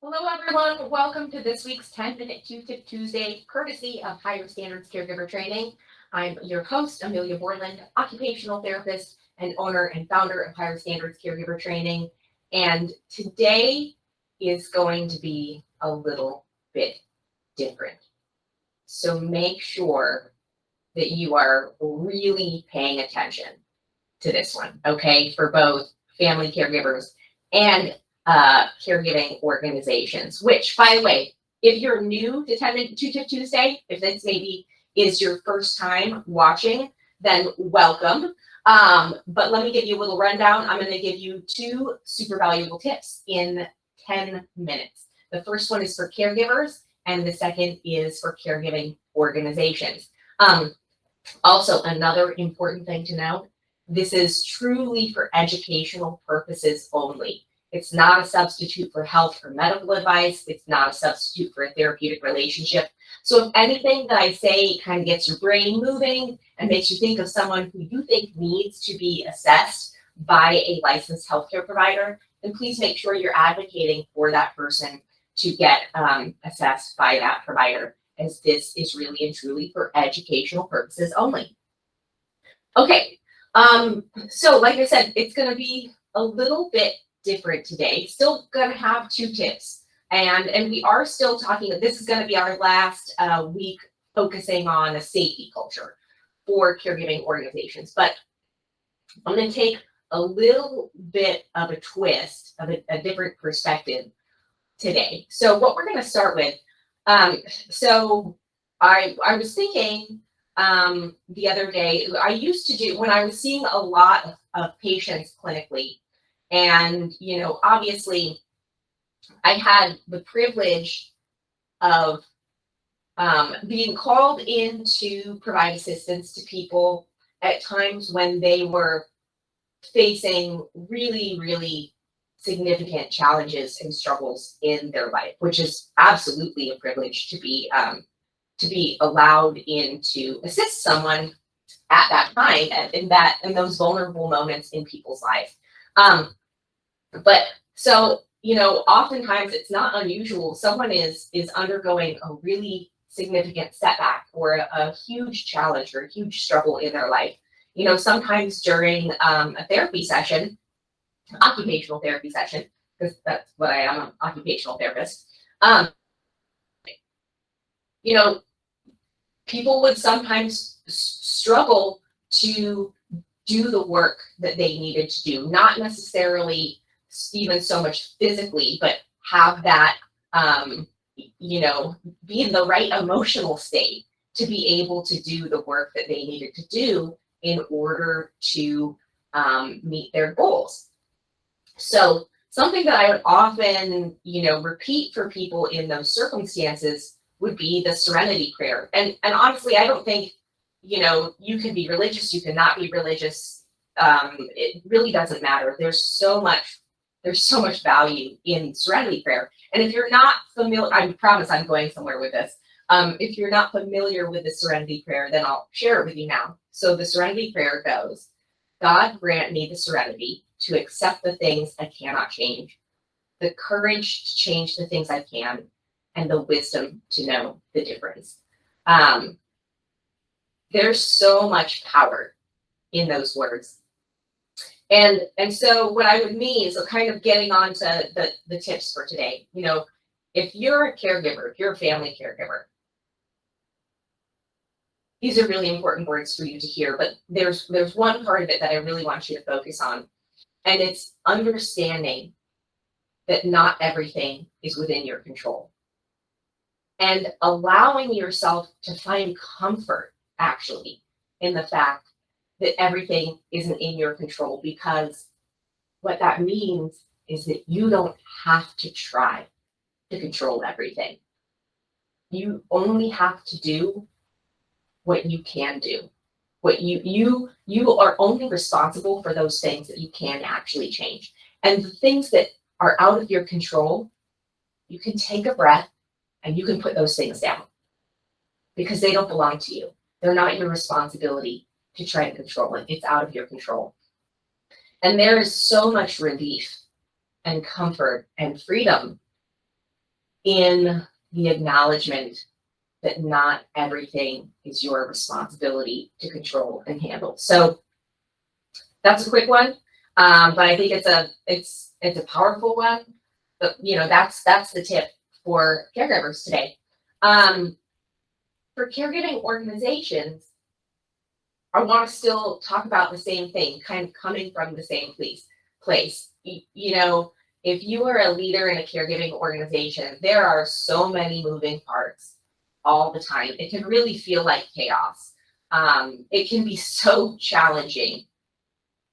Hello, everyone. Welcome to this week's 10-minute Q-Tip Tuesday, courtesy of Higher Standards Caregiver Training. I'm your host, Amelia Borland, occupational therapist and owner and founder of Higher Standards Caregiver Training. And today is going to be a little bit different. So make sure that you are really paying attention to this one, okay, for both family caregivers and caregiving organizations, which, by the way, if you're new to 10 Minute Q-Tip Tuesday, if this maybe is your first time watching, then welcome. But let me give you a little rundown. I'm going to give you two super valuable tips in 10 minutes. The first one is for caregivers, and the second is for caregiving organizations. Also, another important thing to note, this is truly for educational purposes only. It's not a substitute for health or medical advice. It's not a substitute for a therapeutic relationship. So if anything that I say kind of gets your brain moving and makes you think of someone who you think needs to be assessed by a licensed healthcare provider, then please make sure you're advocating for that person to get assessed by that provider, as this is really and truly for educational purposes only. Okay, so like I said, it's going to be a little bit different today. Still going to have two tips, and we are still talking. This is going to be our last week focusing on a safety culture for caregiving organizations, but I'm going to take a little bit of a twist of a different perspective today. So what we're going to start with, so I was thinking the other day, I used to do, when I was seeing a lot of patients clinically, and, you know, obviously I had the privilege of being called in to provide assistance to people at times when they were facing really, really significant challenges and struggles in their life, which is absolutely a privilege to be allowed in to assist someone at that time and in those vulnerable moments in people's lives. But so, you know, oftentimes it's not unusual. Someone is undergoing a really significant setback or a huge challenge or a huge struggle in their life. You know, sometimes during a therapy session, occupational therapy session, because that's what I am, an occupational therapist. You know, people would sometimes struggle to do the work that they needed to do, not necessarily even so much physically, but have that, you know, be in the right emotional state to be able to do the work that they needed to do in order to meet their goals. So something that I would often, you know, repeat for people in those circumstances would be the Serenity Prayer. And honestly, I don't think, you know, you can be religious, you cannot be religious. It really doesn't matter. There's so much value in Serenity Prayer. And if you're not familiar, I promise I'm going somewhere with this. If you're not familiar with the Serenity Prayer, then I'll share it with you now. So the Serenity Prayer goes, God grant me the serenity to accept the things I cannot change, the courage to change the things I can, and the wisdom to know the difference. There's so much power in those words. And so what I would mean is kind of getting on to the tips for today. You know, if you're a caregiver, if you're a family caregiver, these are really important words for you to hear, but there's one part of it that I really want you to focus on, and it's understanding that not everything is within your control, and allowing yourself to find comfort actually in the fact that everything isn't in your control, because what that means is that you don't have to try to control everything. You only have to do what you can do. What you are only responsible for those things that you can actually change. And the things that are out of your control, you can take a breath and you can put those things down, because they don't belong to you. They're not your responsibility to try to control it. It's out of your control. And there is so much relief and comfort and freedom in the acknowledgement that not everything is your responsibility to control and handle. So that's a quick one, but I think it's a powerful one. But that's the tip for caregivers today. For caregiving organizations, I want to still talk about the same thing, kind of coming from the same place. If you are a leader in a caregiving organization, there are so many moving parts all the time. It can really feel like chaos. It can be so challenging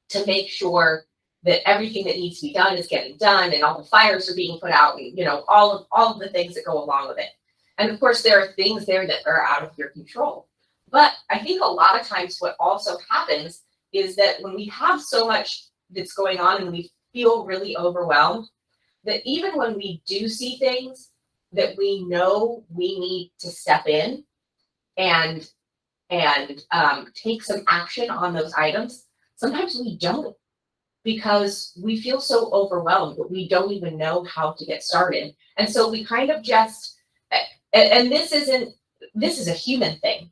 to make sure that everything that needs to be done is getting done, and all the fires are being put out, and all of the things that go along with it. And of course, there are things there that are out of your control. But I think a lot of times what also happens is that when we have so much that's going on and we feel really overwhelmed, that even when we do see things that we know we need to step in and take some action on those items, sometimes we don't, because we feel so overwhelmed that we don't even know how to get started. And so we kind of just, and this is a human thing.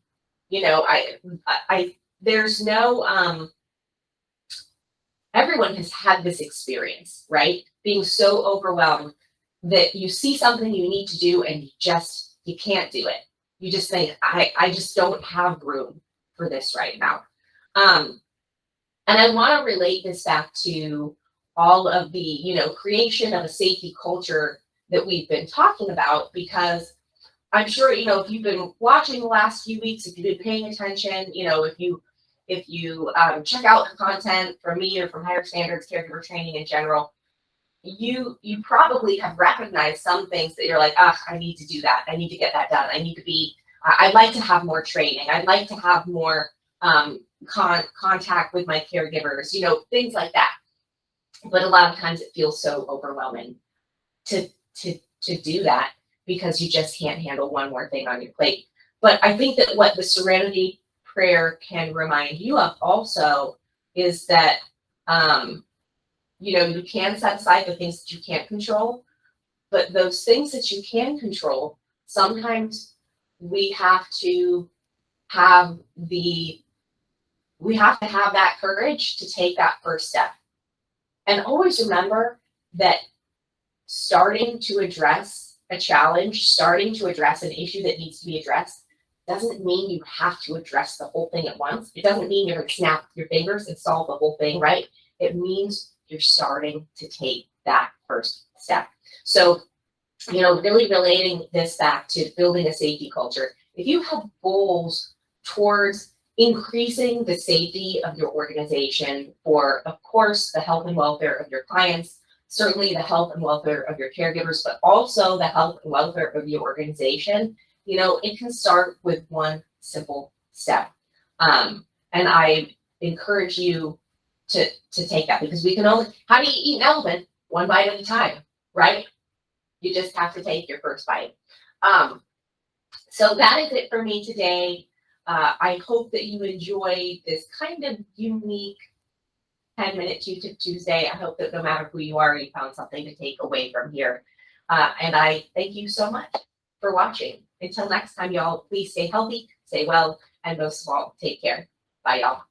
There's no, everyone has had this experience, right? Being so overwhelmed that you see something you need to do and you can't do it. You just think, I just don't have room for this right now. And I want to relate this back to all of the, creation of a safety culture that we've been talking about, because I'm sure, if you've been watching the last few weeks, if you've been paying attention, if you check out the content from me or from Higher Standards Caregiver Training in general, you probably have recognized some things that you're like, I need to do that. I need to get that done. I'd like to have more training. I'd like to have more contact with my caregivers, things like that. But a lot of times it feels so overwhelming to do that, because you just can't handle one more thing on your plate. But I think that what the Serenity Prayer can remind you of also is that, you can set aside the things that you can't control, but those things that you can control, sometimes we have to have that courage to take that first step. And always remember that starting to address a challenge, starting to address an issue that needs to be addressed, doesn't mean you have to address the whole thing at once. It doesn't mean you're going to snap your fingers and solve the whole thing, right? It means you're starting to take that first step. So, really relating this back to building a safety culture. If you have goals towards increasing the safety of your organization for, of course, the health and welfare of your clients, certainly the health and welfare of your caregivers, but also the health and welfare of your organization, it can start with one simple step. And I encourage you to take that, because how do you eat an elephant? One bite at a time, right? You just have to take your first bite. So that is it for me today. I hope that you enjoyed this kind of unique 10-minute Tuesday. I hope that no matter who you are, you found something to take away from here. And I thank you so much for watching. Until next time, y'all, please stay healthy, stay well, and most of all, take care. Bye, y'all.